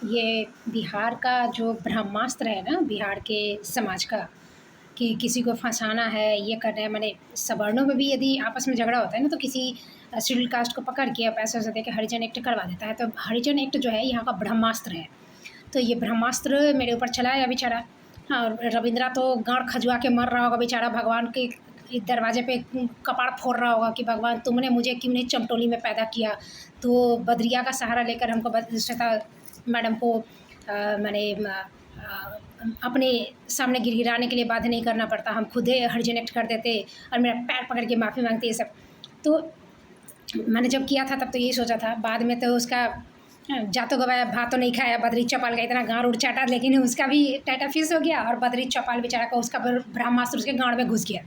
ये बिहार का जो ब्रह्मास्त्र है ना, बिहार के समाज का, कि किसी को फंसाना है, ये करना है। माने सवर्णों में भी यदि आपस में झगड़ा होता है ना, तो किसी शेड्यूल कास्ट को पकड़ के पैसे वैसे दे के हरिजन एक्ट करवा देता है। तो हरिजन एक्ट जो है यहाँ का ब्रह्मास्त्र है। तो ये ब्रह्मास्त्र मेरे ऊपर चला है बेचारा। हाँ, रविंद्रा तो गाँड खजुआ के मर रहा होगा बेचारा, भगवान के दरवाजे पे कपाड़ फोड़ रहा होगा कि भगवान तुमने मुझे क्यों नहीं चमटोली में पैदा किया। तो बद्रिया का सहारा लेकर हमको श्वेता मैडम को मैंने अपने सामने गिड़गिड़ाने के लिए बाध्य नहीं करना पड़ता, हम खुद ही हरिजन एक्ट कर देते और मेरा पैर पकड़ के माफ़ी मांगते। ये सब तो मैंने जब किया था तब तो यही सोचा था। बाद में तो उसका जातो गवाया भात तो नहीं खाया, बद्री चौपाल का इतना गाँड उड़ चाटा, लेकिन उसका भी टाटा फिस हो गया और बद्री चौपाल बेचारा का उसका ब्रह्मास्त्र उसके गाँड में घुस गया।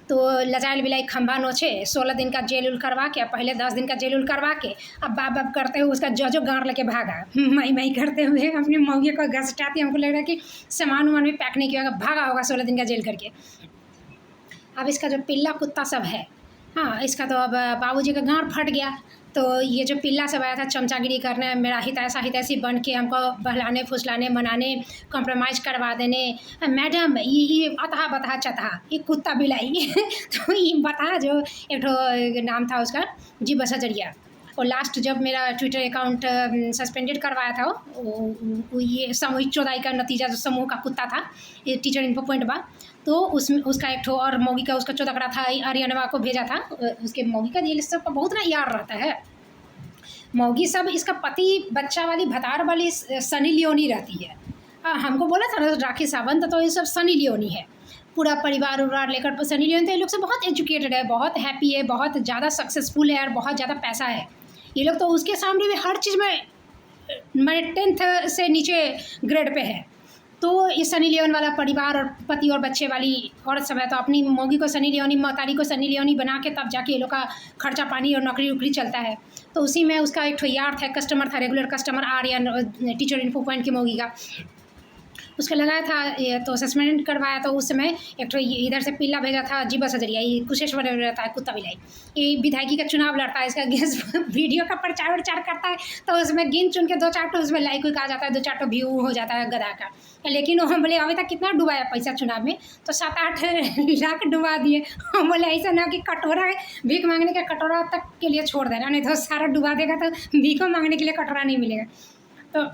तो लजाइल बिलाई खंभा नोचे, 16 दिन का जेल उल करवा के, पहले 10 दिन का जेल उल करवा के, अब बाप करते हुए उसका जो गाँड लेके भागा, मई करते हुए अपनी मौगी को घसटाती। हमको लग रहा है कि सामान वामान भी पैक नहीं किया होगा, भागा होगा 16 दिन का जेल करके। अब इसका जो पिल्ला कुत्ता सब है, हाँ, इसका तो अब बाबूजी का गाँड फट गया। तो ये जो पिल्ला सब आया था चमचागिरी करने, मेरा हितैषा हितैषी बन के हमको बहलाने फुसलाने मनाने, कॉम्प्रोमाइज़ करवा देने, मैडम ये अतहा बतहा चतहा ये कुत्ता बिलाई तो ये बता जो एक ठो नाम था उसका जी बसजरिया। और लास्ट जब मेरा ट्विटर अकाउंट सस्पेंडेड करवाया था वो ये सामूहिक चौदाई का नतीजा जो समूह का कुत्ता था, ये टीचर इन्फो पॉइंट बा, तो उसमें उसका एक ठो और मौगी का उसका चौदकड़ा था, आर्यनवा को भेजा था। उसके मौगी का ये सब का बहुत ना यार रहता है। मौगी सब इसका पति बच्चा वाली भतार वाली सनी लियोनी रहती है। हमको बोला था ना राखी सावंत, तो ये सब सनी लियोनी है। पूरा परिवार उवार लेकर सनी लियोनी, तो ये लोग सब बहुत एजुकेटेड है, बहुत हैप्पी है, बहुत ज़्यादा सक्सेसफुल है और बहुत ज़्यादा पैसा है। ये लोग तो उसके सामने भी हर चीज़ में मैं 10th से नीचे ग्रेड पे है। तो ये सनी लियोन वाला परिवार और पति और बच्चे वाली औरत सब है, तो अपनी मौगी को सनी लियोनी, मतारी को सनी लियोनी बना के तब जाके ये लोग का खर्चा पानी और नौकरी उकरी चलता है। तो उसी में उसका एक ठो यार था, कस्टमर था, regular customer, Aryan teacher info point की मौगी का उसका लगाया था। ये तो सस्पेंड करवाया, तो उस समय एक तो इधर से पिल्ला भेजा था जी बसजरिया, ये कुशेश्वर रहता है कुत्ता बिलाई, ये विधायकी का चुनाव लड़ता है, इसका गेस वीडियो का प्रचार करता है, तो उसमें गिन चुन के 2-4 तो उसमें लाइक आ जाता है, 2-4 तो व्यू हो जाता है गधा का। लेकिन हम बोले अभी तक कितना डुबाया पैसा चुनाव में, तो 7-8 लाख डुबा दिए। हम बोले ऐसा ना कि कटोरा भीख मांगने का कटोरा तक के लिए छोड़ देना, नहीं तो सारा डुबा देगा तो भीखों मांगने के लिए कटोरा नहीं मिलेगा। तो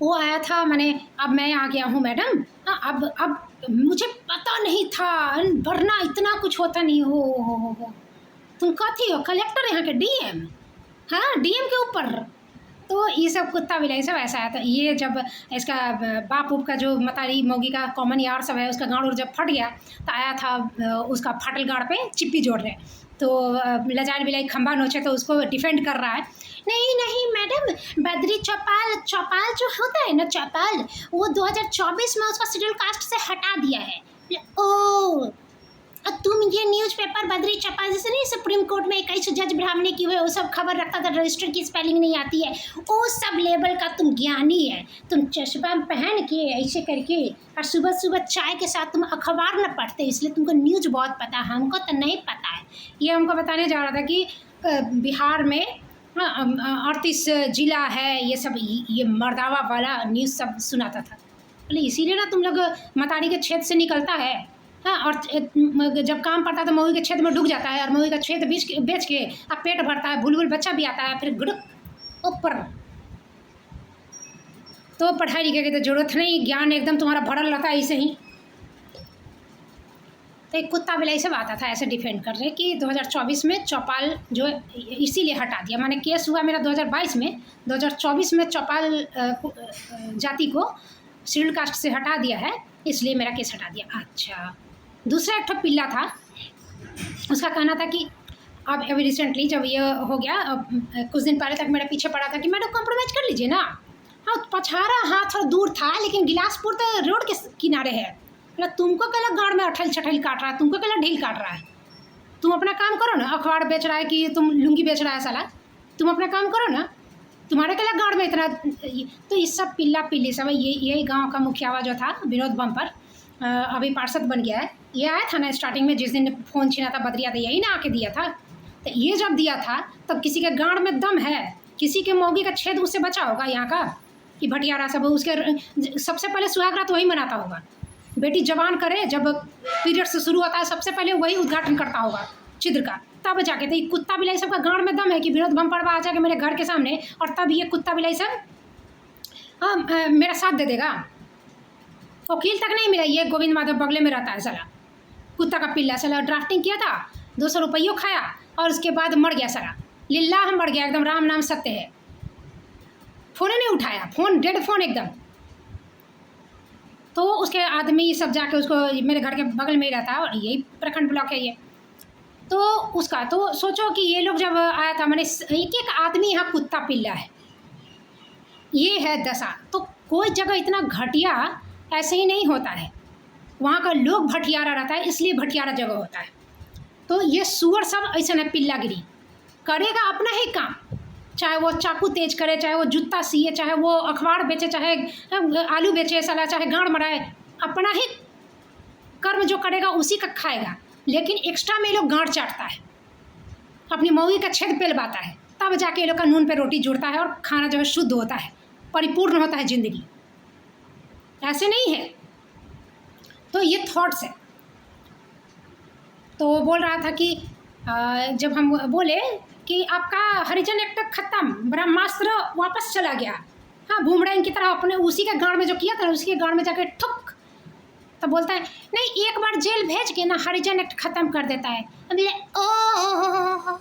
वो आया था, मैंने अब मैं आ गया हूँ मैडम। हाँ, अब मुझे पता नहीं था, वरना इतना कुछ होता नहीं। हो तुम कथी हो, कलेक्टर यहाँ के, डीएम? हाँ, डीएम के ऊपर। तो ये सब कुत्ता बिलाई सब ऐसा आया था। ये जब इसका बाप उप का जो मतारी मौगी का कॉमन यार सब है, उसका गाँड जब फट गया तो आया था उसका फटल गाँड पे चिप्पी जोड़ने। तो लजाइल बिलाई खंभा नोचे, तो उसको डिफेंड कर रहा है। नहीं नहीं मैडम, बद्री चौपाल जो होता है ना, चौपाल, वो 2024 में उसका शेड्यूल कास्ट से हटा दिया है। ओ, तुम ये न्यूज़पेपर बद्री चौपाल जैसे नहीं, सुप्रीम कोर्ट में 21 जज ब्राह्मणी की हुए वो सब खबर रखता था, रजिस्टर की स्पेलिंग नहीं आती है, वो सब लेवल का तुम ज्ञानी है। तुम चश्मा पहन के ऐसे करके और सुबह सुबह चाय के साथ तुम अखबार न पढ़ते, इसलिए तुमको न्यूज़ बहुत पता है, हमको तो नहीं पता है। ये हमको बताने जा रहा था कि बिहार में 38 जिला है, ये सब ये मर्दावा वाला न्यूज़ सब सुनाता था। बोले इसीलिए ना तुम लोग मतारी के क्षेत्र से निकलता है। हाँ, और जब काम पड़ता है तो मौगी के क्षेत्र में डूब जाता है, और मौगी का क्षेत्र बेच के अब पेट भरता है, भूल बच्चा भी आता है, फिर गुड़क ऊपर। तो पढ़ाई लिखाई की तो जरूरत नहीं, ज्ञान एकदम तुम्हारा भरल रहता है ऐसे ही। तो एक कुत्ता बिलाई सब आता था ऐसे डिफेंड कर रहे कि 2024 में चौपाल जो इसीलिए हटा दिया। माने केस हुआ मेरा 2022 में, 2024 में चौपाल जाति को शेड्यूल कास्ट से हटा दिया है, इसलिए मेरा केस हटा दिया। अच्छा, दूसरा एक पिल्ला था, उसका कहना था कि अब अभी रिसेंटली जब ये हो गया, कुछ दिन पहले तक मेरा पीछे पड़ा था कि मैडम कॉम्प्रोमाइज़ कर लीजिए ना। हाँ, पछाड़ा हाथ और दूर था, लेकिन गिलासपुर तो रोड के किनारे है। मतलब तुमको कला गाँड में अठल छठल काट रहा है, तुमको कला ढील काट रहा है। तुम अपना काम करो ना, अखबार बेच रहा है कि तुम लुंगी बेच रहा है साला, तुम अपना काम करो ना, तुम्हारे कला गाँड में इतना। तो ये सब पिल्ला पिल्ली सब, यही गाँव का मुखियावा जो था विनोद बम्पर, अभी पार्षद बन गया है। ये आया था ना स्टार्टिंग में, जिस दिन फ़ोन छीना था बद्रिया, तो यही ना आके दिया था। तो ये जब दिया था तब किसी के गाँड में दम है, किसी के मौगी का छेद उससे बचा होगा यहाँ का कि भटियारा सब उसके सबसे पहले सुहाग रात वही मनाता होगा। बेटी जवान करे जब पीरियड से शुरू होता है सबसे पहले वही उद्घाटन करता होगा छिद्र का, तब जाके। तो ये कुत्ता बिलाई सबका गांड में दम है कि विनोद भंपड़वा आ जाके मेरे घर के सामने और तब ये कुत्ता बिलाई सब हाँ मेरा साथ दे देगा। वकील तक नहीं मिला, ये गोविंद माधव बगले में रहता है साला कुत्ता का पिल्ला। साला ड्राफ्टिंग किया था, 200 रुपये खाया और उसके बाद मर गया साला, लिल्लाह मर गया एकदम, राम नाम सत्य है। फ़ोन नहीं उठाया, फ़ोन डेड फ़ोन एकदम। तो उसके आदमी सब जाके उसको, मेरे घर के बगल में ही रहता है और यही प्रखंड ब्लॉक है ये, तो उसका तो सोचो कि ये लोग जब आया था मैंने एक एक आदमी यहाँ कुत्ता पिल्ला है, ये है दशा। तो कोई जगह इतना घटिया ऐसे ही नहीं होता है, वहाँ का लोग भटियारा रहता है इसलिए भटियारा जगह होता है। तो ये सुअर सब ऐसा है, पिल्लागिरी करेगा अपना ही काम, चाहे वो चाकू तेज करे, चाहे वो जूता सिए, चाहे वो अखबार बेचे, चाहे आलू बेचे साला, चाहे गांड मराए, अपना ही कर्म जो करेगा उसी का खाएगा। लेकिन एक्स्ट्रा में ये लोग गांड चाटता है, अपनी मौगी का छेद पेलवाता है, तब जाके ये लोग का नून पे रोटी जुड़ता है और खाना जो है शुद्ध होता है, परिपूर्ण होता है जिंदगी। ऐसे नहीं है। तो ये थॉट्स है। तो वो बोल रहा था कि जब हम बोले कि आपका हरिजन एक्ट खत्म, ब्रह्मास्त्र वापस चला गया, हाँ बूमरैंग की तरह अपने उसी के गांड में जो किया था उसी के गांड में जाके ठुक, तो बोलता है नहीं एक बार जेल भेज के ना हरिजन एक्ट खत्म कर देता है। ओ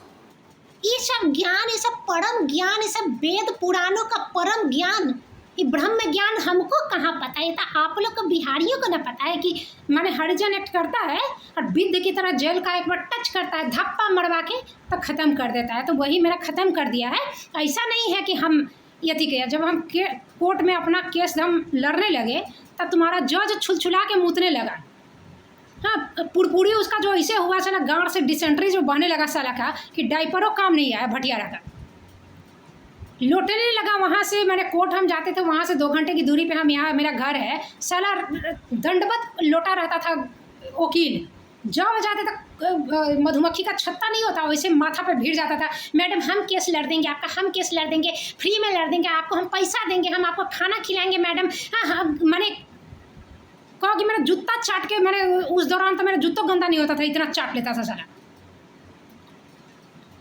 ये सब ज्ञान, ये सब परम ज्ञान, ये सब वेद पुराणों का परम ज्ञान, ये ब्रह्म ज्ञान हमको कहाँ पता है? ये तो आप लोग को बिहारियों को ना पता है कि मैंने हरिजन एक्ट करता है और विद्य की तरह जेल का एक बार टच करता है, धप्पा मरवा के तो ख़त्म कर देता है। तो वही मेरा ख़त्म कर दिया है। ऐसा नहीं है कि हम यति किया, जब हम कोर्ट में अपना केस हम लड़ने लगे तब तुम्हारा जज छुलछुला के मूतने लगा। हाँ पुरपुरी उसका जो ऐसे हुआ साला, गांड से डिसेंट्री जो बहने लगा साला का कि डाइपरों काम नहीं आया भटियारा का, लौटने लगा वहाँ से। मैंने कोर्ट हम जाते थे वहाँ से 2 घंटे की दूरी पे हम यहाँ मेरा घर है, साला दंडवत लोटा रहता था वकील। जब जाते तक मधुमक्खी का छत्ता नहीं होता वैसे माथा पे भीड़ जाता था, मैडम हम केस लड़ देंगे आपका, हम केस लड़ देंगे, फ्री में लड़ देंगे आपको, हम पैसा देंगे, हम आपको खाना खिलाएंगे मैडम। हाँ मैंने कहा कि मेरा जूता चाट के, मैंने उस दौरान तो मेरा जूता गंदा नहीं होता था, इतना चाट लेता था सारा।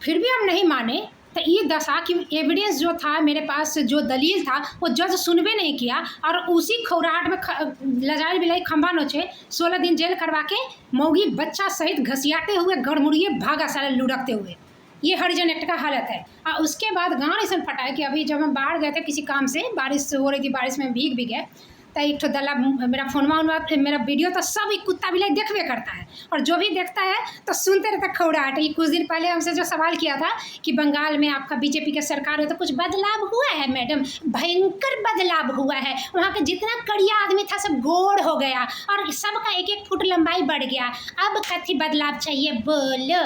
फिर भी हम नहीं माने। तो ये दशा कि एविडेंस जो था मेरे पास, जो दलील था वो जज सुनबे नहीं किया और उसी खौराहट में लजाई बिलाई खंभा नोचे 16 दिन जेल करवा के मौगी बच्चा सहित घसियाते हुए गड़मुड़िए भागा सारा लुढ़कते हुए। ये हरिजन एक्ट का हालत है। और उसके बाद गाँव ऐसा फटा है कि अभी जब हम बाहर गए थे किसी काम से, बारिश हो रही थी, बारिश में भीग भी गए, तो एक ठो दला मेरा फोनवा मेरा वीडियो तो सब एक कुत्ता बिलाई देखबे करता है और जो भी देखता है तो सुनते रहता खौड़ाहट। ये कुछ दिन पहले हमसे जो सवाल किया था कि बंगाल में आपका बीजेपी का सरकार है तो कुछ बदलाव हुआ है मैडम? भयंकर बदलाव हुआ है। वहाँ का जितना कड़िया आदमी था सब गोड़ हो गया और सबका 1-1 फुट लंबाई बढ़ गया। अब कथी बदलाव चाहिए बोलो?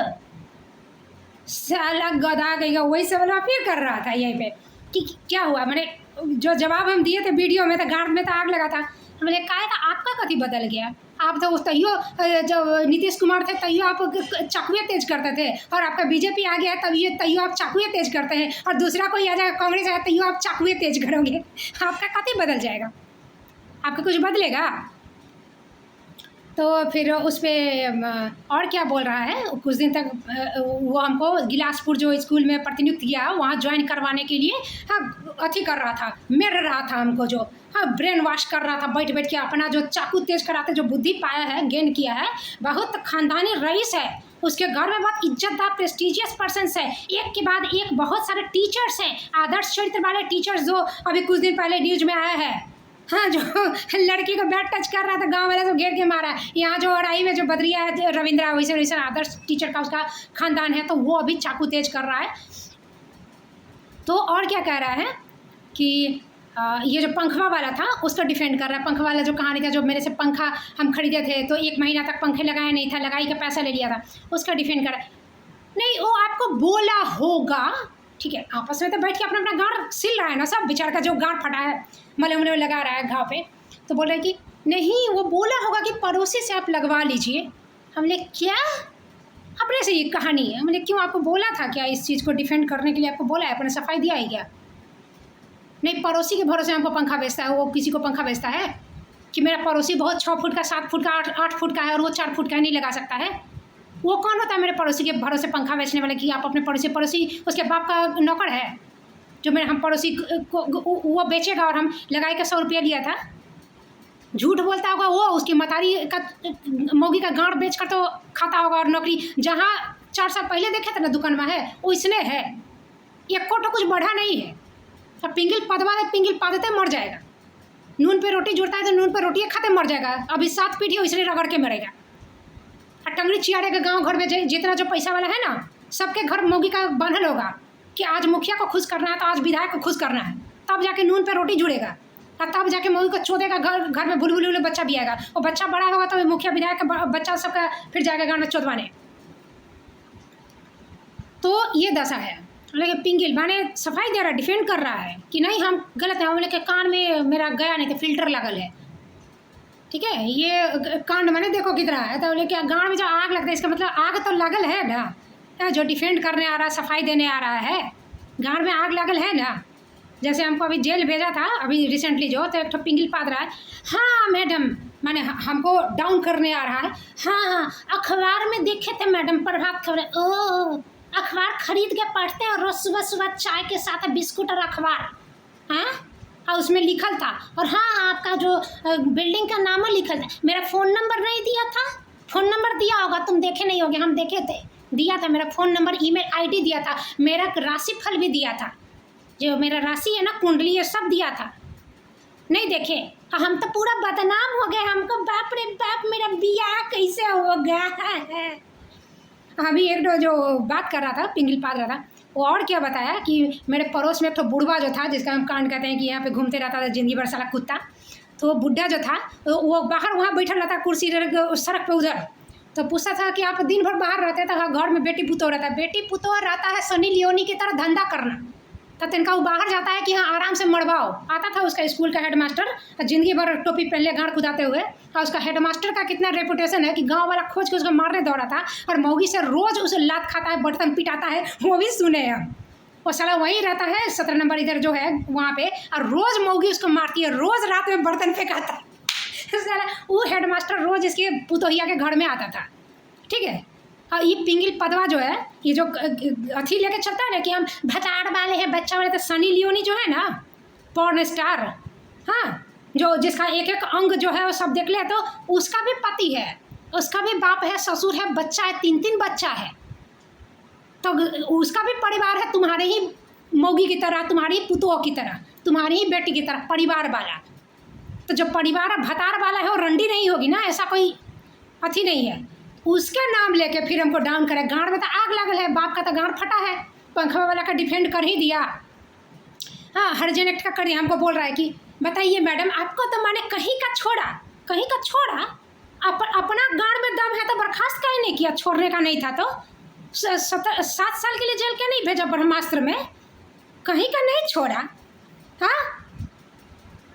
साला गधा गई, वही सवाल फिर कर रहा था यहीं पे कि क्या हुआ। मैंने जो जवाब हम दिए थे वीडियो में तो गांड में तो आग लगा था। हमने कहा था आपका कथी बदल गया? आप तो उस तैयो जब नीतीश कुमार थे तैयो आप चाकुए तेज करते थे और आपका बीजेपी आ गया है तब ये तैयो आप चाकुए तेज करते हैं और दूसरा कोई आ जाएगा कांग्रेस आया तैयो आप चाकुए तेज करोगे। आपका कथी बदल जाएगा? आपका कुछ बदलेगा? तो फिर उस पर और क्या बोल रहा है, कुछ दिन तक वो हमको गिलासपुर जो स्कूल में प्रतिनियुक्त किया वहाँ ज्वाइन करवाने के लिए हाँ अथी कर रहा था, मेर रहा था हमको, जो हाँ ब्रेन वॉश कर रहा था बैठ बैठ के, अपना जो चाकू तेज कराते जो बुद्धि पाया है, गेन किया है। बहुत खानदानी रईस है, उसके घर में बहुत इज्जतदार प्रेस्टिजियस पर्सन्स है, एक के बाद एक बहुत सारे टीचर्स हैं, आदर्श चरित्र वाले टीचर्स, जो अभी कुछ दिन पहले न्यूज में आया है। हाँ जो लड़की को बैट टच कर रहा था गांव वाले तो घेर के मारा। यहाँ जो अड़ाई में जो बदरिया है रविंद्रा, वैसे वैसे आदर्श टीचर का उसका खानदान है, तो वो अभी चाकू तेज कर रहा है। तो और क्या कह रहा है कि ये जो पंखवा वाला था उसको डिफेंड कर रहा है। पंखा वाला जो कहानी था, जो मेरे से पंखा हम खरीदे थे तो 1 महीना तक पंखे लगाया नहीं था, लगाई का पैसा ले लिया था, उसका डिफेंड कर रहा है। नहीं वो आपको बोला होगा, ठीक है, आपस में तो बैठ के अपना अपना गाँड सिल रहा है ना सब, बेचारा का जो गाँड फटा है मले उले लगा रहा है घाव पे, तो बोल रहे कि नहीं वो बोला होगा कि पड़ोसी से आप लगवा लीजिए। हमने क्या अपने से ये कहानी है। मैंने क्यों आपको बोला था क्या, इस चीज़ को डिफेंड करने के लिए आपको बोला है, अपने सफाई दिया है क्या? नहीं, पड़ोसी के भरोसे हमको पंखा बेचता है, वो किसी को पंखा बेचता है कि मेरा पड़ोसी बहुत 6 फुट का, 7 फुट का, 8 फुट का है और वो 4 फुट का नहीं लगा सकता है। वो कौन होता है मेरे पड़ोसी के भरोसे पंखा बेचने वाले कि आप अपने पड़ोसी उसके बाप का नौकर है जो मेरे हम पड़ोसी को वो बेचेगा और हम लगाई का 100 रुपया लिया था? झूठ बोलता होगा वो, उसकी मतारी का मौगी का गांड बेच कर तो खाता होगा। और नौकरी जहाँ 4 साल पहले देखे थे ना दुकान में है उसने है, एक कोट कुछ बढ़ा नहीं है। अब पिंगिल पदवा है, पिंगिल पादते मर जाएगा। नून पे रोटी जुड़ता है तो नून पे रोटी खाते मर जाएगा। अभी 7 पीढ़ी इसलिए रगड़ के मरेगा। और टंगड़ी चियाड़ेगा गाँव घर में जितना जो पैसा वाला है ना, सबके घर मौगी का बंधल होगा कि आज मुखिया को खुश करना है तो आज विधायक को खुश करना है, तब जाके नून पे रोटी जुड़ेगा और तब जाके मौगी को चोदेगा। घर में बुलबुल बच्चा भी आएगा, और बच्चा बड़ा होगा तो मुखिया विधायक का बच्चा सबका फिर जाएगा घर में चोदवाने। तो ये दशा है। लेकिन पिंगिल माने सफाई दे रहा, डिफेंड कर रहा है कि नहीं हम गलत है। बोले कि कान में मेरा गया नहीं था, फिल्टर लगल है। ठीक है, ये कांड मैंने देखो कितना है। तो बोले कि गाँव में जो आग लगता है इसका मतलब आग तो लगल है ना। जो डिफेंड करने आ रहा है, सफाई देने आ रहा है, गाँव में आग लगल है ना। जैसे हमको अभी जेल भेजा था अभी रिसेंटली जो, तो एक तो पिंगिल पाद रहा है, हाँ मैडम माने हमको डाउन करने आ रहा है। हाँ अखबार में देखे थे मैडम, प्रभात खबर। ओ अखबार खरीद के पढ़ते हैं रोज सुबह सुबह चाय के साथ बिस्कुट और अखबार। हाँ और उसमें लिखल था, और हाँ आपका जो बिल्डिंग का नाम लिखल था। मेरा फ़ोन नंबर नहीं दिया था? फ़ोन नंबर दिया होगा, तुम देखे नहीं होगे, हम देखे थे, दिया था। मेरा फ़ोन नंबर, ईमेल आईडी दिया था, मेरा राशिफल भी दिया था, जो मेरा राशि है ना, कुंडली, ये सब दिया था। नहीं देखे? हम तो पूरा बदनाम हो गए। हमको बाप रे बाप मेरा बियाह कैसे हो गया। अभी एक जो बात कर रहा था, पिंगिल पाद रहा था, वो और क्या बताया कि मेरे पड़ोस में एक तो बुढ़वा जो था, जिसका हम कांड कहते हैं कि यहाँ पे घूमते रहता था जिंदगी भर साला कुत्ता। तो वो बुढ़ा जो था वो बाहर वहाँ बैठा रहता कुर्सी सड़क पे उधर। तो पूछता था कि आप दिन भर बाहर रहते हैं तो घर में बेटी पुतोह रहता है। बेटी पुतोह रहता है सनी लियोनी की तरह धंधा करना। तो तिनका वो बाहर जाता है कि हाँ आराम से मरवाओ। आता था उसका स्कूल का हेडमास्टर, जिंदगी भर टोपी पहन ले गाँड खुदाते हुए, और उसका हेडमास्टर का कितना रेपुटेशन है कि गांव वाला खोज के उसको मारने दौड़ा था, और मौगी से रोज उसे लात खाता है, बर्तन पिटाता है, वो भी सुने हम। वो साला वहीं रहता है 17 नंबर इधर जो है वहाँ पे, और रोज मौगी उसको मारती है, रोज रात में बर्तन फेंकाता है। साला वो हेडमास्टर रोज इसके पुतोहिया के घर में आता था। ठीक है, और ये पिंगिल पदवा जो है, ये जो अथी लेके चलता है ना कि हम भताड़ वाले हैं, बच्चा वाले, तो सनी लियोनी जो है ना पॉर्न स्टार, हाँ, जो जिसका एक एक अंग जो है वो सब देख ले, तो उसका भी पति है, उसका भी बाप है, ससुर है, बच्चा है, 3 बच्चा है। तो उसका भी परिवार है तुम्हारे ही मौगी की तरह, तुम्हारी पुतोह की तरह, तुम्हारी ही बेटी की तरह, परिवार वाला। तो जो परिवार भतार वाला है वो रंडी नहीं होगी ना, ऐसा कोई अथी नहीं है। उसके नाम लेके फिर हमको डाउन करे। गाँड में तो आग लगल है, बाप का तो गाँड फटा है, पंखा वाला का डिफेंड कर ही दिया। हाँ हरजेनेक्ट का कर दिया। हमको बोल रहा है कि बताइए मैडम आपको तो मैंने कहीं का छोड़ा, अपना गाँड में दम है तो बर्खास्त काहे नहीं किया? छोड़ने का नहीं था तो 7 साल के लिए जेल के नहीं भेजा ब्रह्मास्त्र में? कहीं का नहीं छोड़ा। हाँ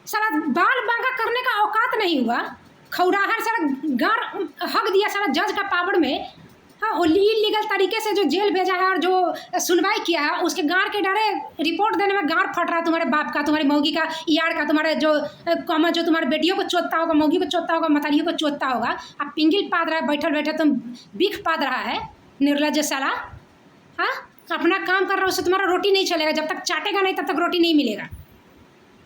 सारा बाल बांका करने का औकात नहीं हुआ। खौराहर सारा गार हक दिया सारा जज का पावर में। हाँ वो इलीगल तरीके से जो जेल भेजा है और जो सुनवाई किया है, उसके गार के डरे रिपोर्ट देने में गार फट रहा है तुम्हारे बाप का, तुम्हारी मौगी का, यार का, तुम्हारे जो कॉमन जो तुम्हारे बेटियों को चोदता होगा, मौगी को चोदता होगा, मतारियों को चोदता होगा। अब पिंगिल पाद रहा है, बैठे तुम बिख पाद रहा है, निर्लज साला। हाँ अपना काम कर रहा है, उससे तुम्हारा रोटी नहीं चलेगा। जब तक चाटेगा नहीं तब तक रोटी नहीं मिलेगा।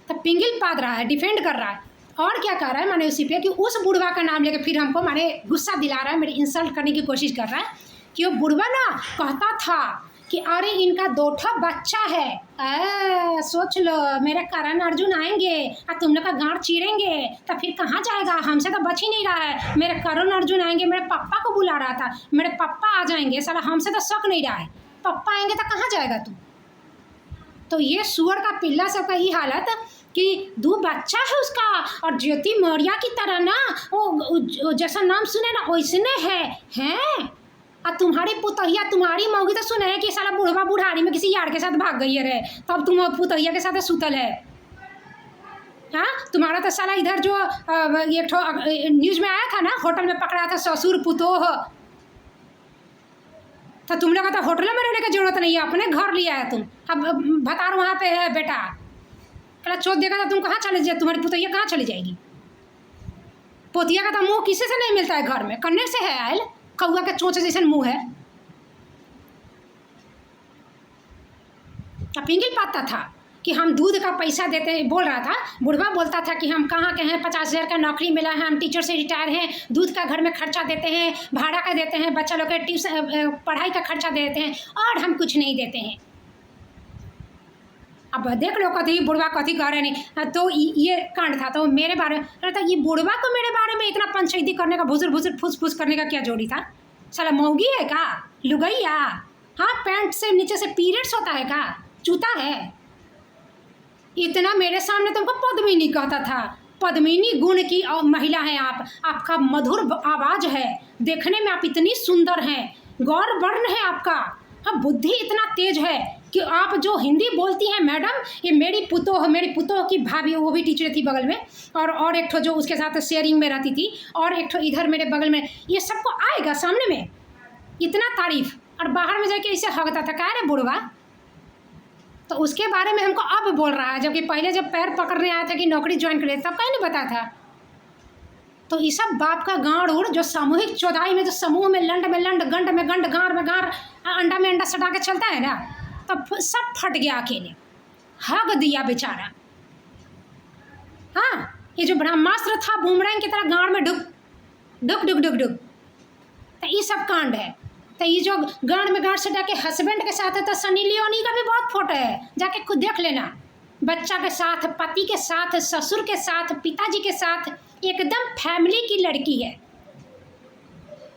तब पिंगिल पाद रहा है, डिफेंड कर रहा है। और क्या कर रहा है माने उसी पे कि उस बुढ़वा का नाम लेके फिर हमको माने गुस्सा दिला रहा है, मेरी इंसल्ट करने की कोशिश कर रहा है कि वो बुढ़वा ना कहता था कि अरे इनका 2 बच्चा है। सोच लो मेरे करण अर्जुन आएंगे और तुम लोग का गाँड चीरेंगे तो फिर कहाँ जाएगा? हमसे तो बच ही नहीं रहा है। मेरे करण अर्जुन आएंगे, मेरे पापा को बुला रहा था, मेरे पापा आ जाएंगे, साला हमसे तो शक नहीं रहा है, पापा आएंगे तो कहाँ जाएगा तू? तो ये सुअर का पिल्ला सबका ये हालत कि 2 बच्चा है उसका, और ज्योति मौर्य की तरह ना वो जैसा नाम सुने ना वैसने हैं। और तुम्हारी पुतहिया, तुम्हारी मौगी तो सुने है कि साला बुढ़वा बुढ़ारी में किसी यार के साथ भाग गई है रे, तब तुम पुतहिया के साथ सुतल है। हाँ तुम्हारा तो साला इधर जो एक न्यूज में आया था ना, होटल में पकड़ा था ससुर पुतोह। तो तुम लोग का तो होटलों में रहने की जरूरत नहीं है, अपने घर लिया है तुम। अब भतार वहाँ पे है बेटा, अरे चोट देगा तो तुम कहाँ चले जाए, तुम्हारी पुतैया कहाँ चली जाएगी। पोतिया का तो मुँह किसी से नहीं मिलता है घर में, कन्ने से है आयल, कौआ के चोंच जैसे मुँह है। पिंगल पाता था कि हम दूध का पैसा देते, बोल रहा था बुढ़वा, बोलता था कि हम कहाँ के हैं, 50,000 का नौकरी मिला है, हम टीचर से रिटायर हैं, दूध का घर में खर्चा देते हैं, भाड़ा का देते हैं, बच्चा लोग के ट्यूशन पढ़ाई का खर्चा देते हैं, और हम कुछ नहीं देते हैं। अब देख लो कथी बुढ़वा कथी कह रहे नहीं। तो ये कांड था। तो मेरे बारे में रहता, ये बुढ़वा को मेरे बारे में इतना पंचायती करने का, भुसुर भुसुर फुस फुस करने का क्या जोड़ी था। साला मौगी है का, लुगैया, हाँ पैंट से नीचे से पीरियड्स होता है का, चूता है। इतना मेरे सामने तुमको पद्मिनी कहता था, पद्मिनी गुण की महिला है आप, आपका मधुर आवाज़ है, देखने में आप इतनी सुंदर हैं, गौर वर्ण है आपका, हाँ बुद्धि इतना तेज है कि आप जो हिंदी बोलती हैं मैडम, ये मेरी पुतोह की भाभी, वो भी टीचर थी बगल में, और एक ठो जो उसके साथ शेयरिंग में रहती थी, और एक ठो इधर मेरे बगल में, ये सबको आएगा सामने में इतना तारीफ, और बाहर में जाके इसे हगता था क्या रे बुढ़वा। तो उसके बारे में हमको अब बोल रहा है, जबकि पहले जब पैर पकड़ने आया था कि नौकरी ज्वाइन करे तब कहीं नहीं बताया था। तो ये सब बाप का गांड उड़, जो सामूहिक चौधाई में, जो समूह में लंड, गंड में गंड, गार में गार, अंडा में अंडा सटा के चलता है ना, तब सब फट गया अकेले, हग दिया बेचारा। हाँ, ये जो ब्रह्मास्त्र था बूमरैंग की तरह गांड में डुक डुक डुक डुक डुक, तो ये सब कांड है। तो ये जो गांड में गांड सटा के हस्बैंड के साथ है, तो सनी लियोनी का भी बहुत फोटो है, जाके खुद देख लेना। बच्चा के साथ, पति के साथ, ससुर के साथ, पिताजी के साथ, एकदम फैमिली की लड़की है।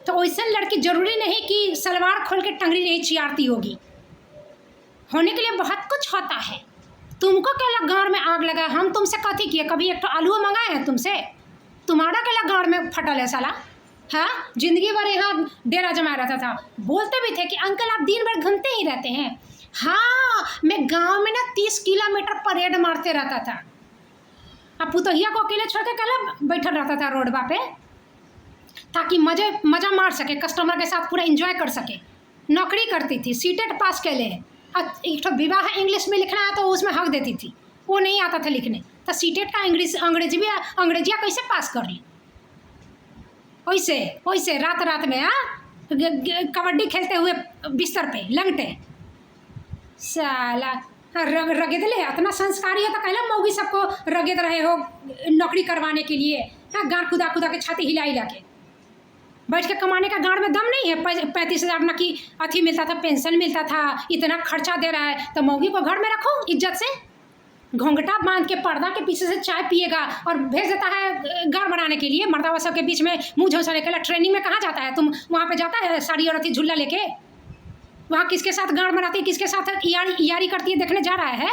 तो वैसे लड़की जरूरी नहीं कि सलवार खोल के टंगड़ी नहीं चियारती होगी, होने के लिए बहुत कुछ होता है। तुमको क्या गांड में आग लगा, हम तुमसे कथी किए, कभी एक तो आलू मंगाए हैं तुमसे, तुम्हारा क्या गांड में फटल है साला। हाँ, जिंदगी भर यहाँ डेरा जमा रहता था, बोलते भी थे कि अंकल आप दिन भर घूमते ही रहते हैं। हाँ, मैं गांव में ना 30 किलोमीटर परेड मारते रहता था। अब पुतहिया को अकेले छोड़ के कल बैठा रहता था रोडवा पे, ताकि मज़ा मार सके, कस्टमर के साथ पूरा एंजॉय कर सके। नौकरी करती थी, सीटेट पास के लिए, एक तो विवाह इंग्लिश में लिखना है तो उसमें हक देती थी, वो नहीं आता था लिखने, तो सीटेट का अंग्रेजिया कैसे पास कर ली। वैसे रात में कबड्डी खेलते हुए बिस्तर पे लंगटे, साला रगेद ले, इतना संस्कारी है तो कहला मौगी सबको रगेद रहे हो नौकरी करवाने के लिए। हाँ, गाँड कुदा के छाती हिला के बैठ के कमाने का गाँड में दम नहीं है। 35,000 ना कि अथी मिलता था, पेंशन मिलता था, इतना खर्चा दे रहा है, तो मौगी को घर में रखो इज्जत से, घोंघटा बांध के पर्दा के पीछे से चाय पिएगा और भेज देता है गाड़ बनाने के लिए। मर्दावा सब के बीच में मुँह झोंसाने के लिए ट्रेनिंग में कहाँ जाता है, तुम वहाँ पे जाता है साड़ी और अथी झुल्ला लेके, वहाँ किसके साथ गाड़ बनाती है, किसके साथ यारी करती है देखने जा रहा है।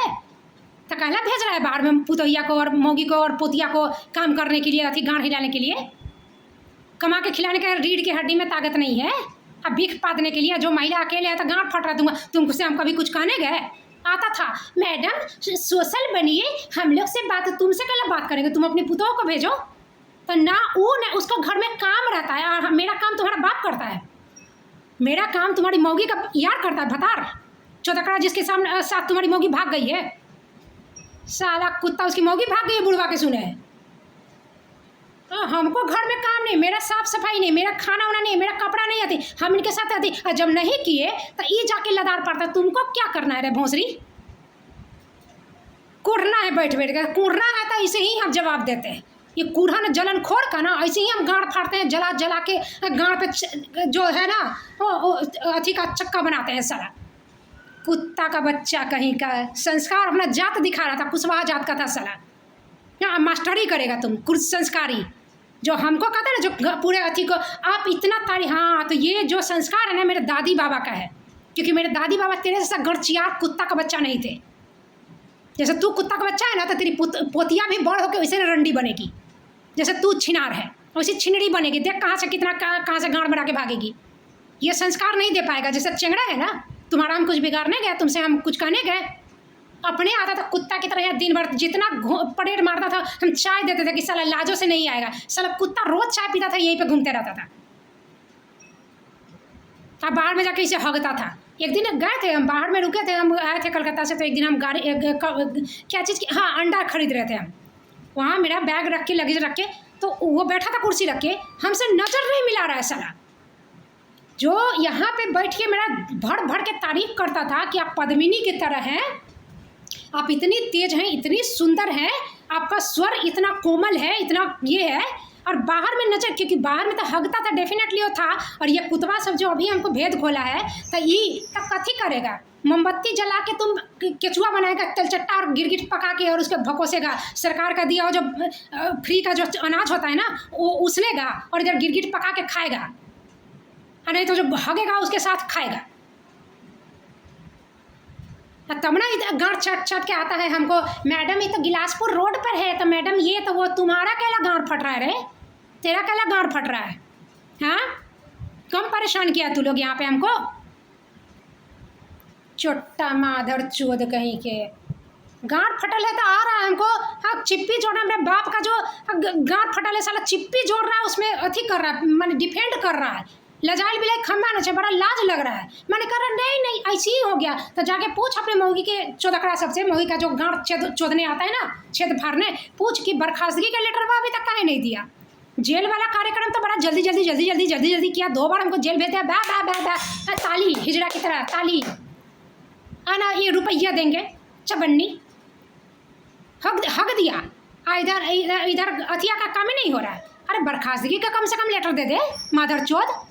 तो कहला भेज रहा है बाहर में पुतहिया को और मौगी को और पोतिया को काम करने के लिए, अथी गाड़ हिलाने के लिए, कमा के खिलाने के रीढ़ की हड्डी में ताकत नहीं है। अब भीख पादने के लिए जो महिला अकेले है तो गाँठ फट रहा दूंगा, तुमसे हम कभी कुछ कहने गए। आता था मैडम सोशल बनिए, हम लोग से बात, तुमसे क्या बात करेंगे, तुम अपनी पुतों को भेजो। तो ना उसको घर में काम रहता है, और मेरा काम तुम्हारा बाप करता है, मेरा काम तुम्हारी मौगी का यार करता है, भतार चौदकड़ा जिसके सामने साथ तुम्हारी मौगी भाग गई है। साला कुत्ता, उसकी मौगी भाग गई है बुढ़वा के सुने। हमको घर में काम नहीं, मेरा साफ सफाई नहीं, मेरा खाना वाना नहीं, मेरा कपड़ा नहीं आती, हम इनके साथ आती, और जब नहीं किए तो ये जाके लदार पड़ता। तुमको क्या करना है रे भोंसरी, कुड़ना है बैठ के, कुड़ना है तो ऐसे ही हम जवाब देते हैं। ये कूढ़ा न जलन खोर का ना, ऐसे ही हम गाड़ फाड़ते हैं, जला के गाड़ पे जो है ना वो अथी का चक्का बनाते हैं। सारा कुत्ता का बच्चा कहीं का, संस्कार अपना जात दिखा रहा था, कुशवाहा जात का था साला। हाँ, मास्टरी करेगा तुम, कुछ संस्कारी जो हमको कहते हैं ना, जो पूरे अथी को आप इतना तारी। हाँ, तो ये जो संस्कार है ना मेरे दादी बाबा का है, क्योंकि मेरे दादी बाबा तेरे जैसा गड़चियार कुत्ता का बच्चा नहीं थे। जैसे तू कुत्ता का बच्चा है ना, तो तेरी पोतिया भी बड़ होकर वैसे रंडी बनेगी, जैसे तू छिनार है वैसे छिनड़ी बनेगी। देख कहाँ से कितना कहाँ से गाँड बना के भागेगी। ये संस्कार नहीं दे पाएगा। जैसे चेंगड़ा है ना, तुम्हारा हम कुछ बिगाड़ने गए, तुमसे हम कुछ कहने गए, अपने आता था कुत्ता की तरह। दिन भर जितना परेड मारता था, हम चाय देते थे कि साला लाजों से नहीं आएगा। साला कुत्ता रोज चाय पीता था, यहीं पे घूमते रहता था। अब बाहर में जाके इसे हगता था। एक दिन गए थे हम, बाहर में रुके थे, हम आए थे कलकत्ता से, तो एक दिन हम गाड़ी क्या चीज़ की, हाँ अंडा खरीद रहे थे हम। वहाँ मेरा बैग रख के, लगेज रख के, तो वो बैठा था कुर्सी रख के, हमसे नज़र नहीं मिला रहा है साला। जो यहाँ पे बैठ के मेरा भर भर के तारीफ करता था कि आप पद्मिनी की तरह हैं, आप इतनी तेज हैं, इतनी सुंदर हैं, आपका स्वर इतना कोमल है, इतना ये है, और बाहर में नजर, क्योंकि बाहर में तो हगता था, डेफिनेटली वो था। और ये कुतवा सब जो अभी हमको भेद खोला है, तो ये तब कथी करेगा? मोमबत्ती जला के तुम केचुआ बनाएगा, तलचट्टा और गिरगिट पका के, और उसके भकोसेगा। सरकार का दिया जो फ्री का जो अनाज होता है ना, वो उसलेगा और इधर गिरगिट पका के खाएगा, और नहीं तो जो हगेगा उसके साथ खाएगा। तब ना गांठ चट चट के आता है हमको, मैडम ये तो गिलासपुर रोड पर है, तो मैडम ये तो वो तुम्हारा कैला गांठ फट रहा है रे, तेरा कैला गांठ फट रहा है? हाँ, कम परेशान किया तू लोग यहाँ पे हमको। चोट्टा माधर चोद कहीं के, गांठ फटल है तो आ रहा है हमको। हाँ, चिप्पी जोड़ना, मेरे बाप का जो गांठ फटल है साला, चिप्पी जोड़ रहा है, उसमें अथी कर रहा है, मैंने डिफेंड कर रहा है। लजाइल भी लाइक खम्बा न, बड़ा लाज लग रहा है। मैंने कहा नहीं नहीं ऐसे ही हो गया, तो जाके पूछ अपने मौगी के चौदकड़ा सबसे, मौगी का जो गांठ चोदने आता है ना, छेद फाड़ने, पूछ कि बर्खास्तगी का लेटर अभी तक काहे नहीं दिया। जेल वाला कार्यक्रम तो बड़ा जल्दी जल्दी जल्दी जल्दी जल्दी जल्दी किया, 2 बार हमको जेल भेज दिया, बै बै बै बै, ताली हिजड़ा की तरह ताली आना, ये रुपया देंगे, चबन्नी हक दिया। इधर इधर अथिया का काम ही नहीं हो रहा है। अरे बर्खास्तगी का कम से कम लेटर दे दे माधर चोद,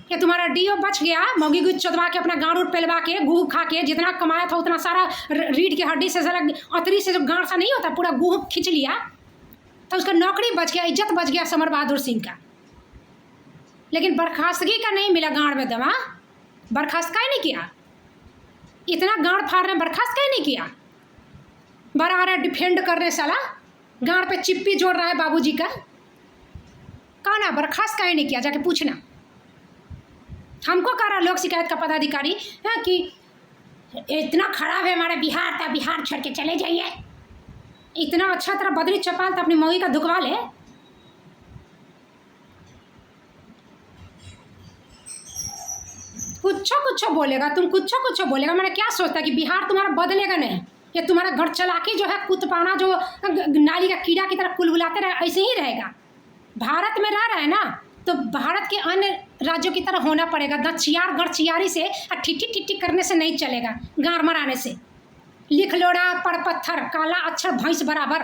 कि तुम्हारा डीओ बच गया, मौगी गुज चोदवा के अपना गाँड उठ पेलवा के, गुह खा के, जितना कमाया था उतना सारा रीढ़ की हड्डी से, सारा अतरी से जो गाँड सा नहीं होता, पूरा गुह खींच लिया, तो उसका नौकरी बच गया, इज्जत बच गया समर बहादुर सिंह का। लेकिन बर्खास्तगी का नहीं मिला गाँड में दवा। बर्खास्त का ही नहीं किया, इतना गाँड फाड़ रहे, बर्खास्त का ही नहीं किया। बड़ा आ रहा डिफेंड कर रहे साला, गाँड पे चिप्पी जोड़ रहा है बाबूजी का। कहा ना बर्खास्त का ही नहीं किया, जाके पूछना। हमको कह रहा लोक शिकायत का पदाधिकारी है कि इतना खराब है हमारा बिहार, था बिहार छोड़ के चले जाइए। इतना अच्छा तरह बदरी चपाल तो अपनी मौगी का धुकवा ले। कुछ बोलेगा, तुम कुछ बोलेगा। मैंने क्या सोचता कि बिहार तुम्हारा बदलेगा नहीं, ये तुम्हारा घर चलाके जो है, कुतपाना जो नाली का कीड़ा की तरह कुलबुलाते रहे, ऐसे ही रहेगा। भारत में रह रहा है ना, तो भारत के अन्य राज्यों की तरह होना पड़ेगा। गचियार गड़चियारी से और ठिठी ठिठी करने से नहीं चलेगा, गार मराने से। लिख लोड़ा पड़ पत्थर, काला अक्षर भैंस बराबर।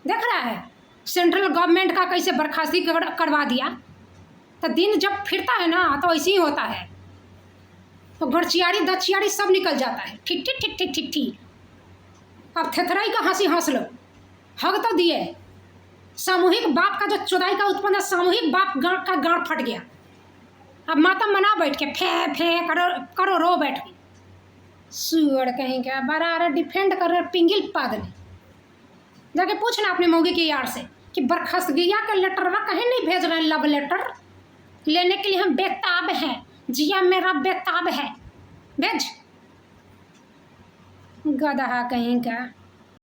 देख रहा है सेंट्रल गवर्नमेंट का कैसे बर्खास्ती करवा दिया। तो दिन जब फिरता है ना, तो ऐसे ही होता है, तो गड़चियारी दचियारी सब निकल जाता है। ठिठी ठिठी ठिठी। अब थेथराई का हंसी हंस लो, हग तो दिए। सामूहिक बाप का जो चुदाई का उत्पन्न है, सामूहिक बाप का गाँड फट गया। अब माता मना बैठ के फे करो रो बैठ के। सुअर कहीं क्या, बड़ा डिफेंड कर रहे, पिंगिल पादने। जाके पूछना अपने मौगी के यार से कि बर्खास्तगिया का लेटर कहीं नहीं भेज रहे हैं, लव लेटर लेने के लिए हम बेताब हैं। जिया मेरा बेताब है, भेज। गधा कहीं का।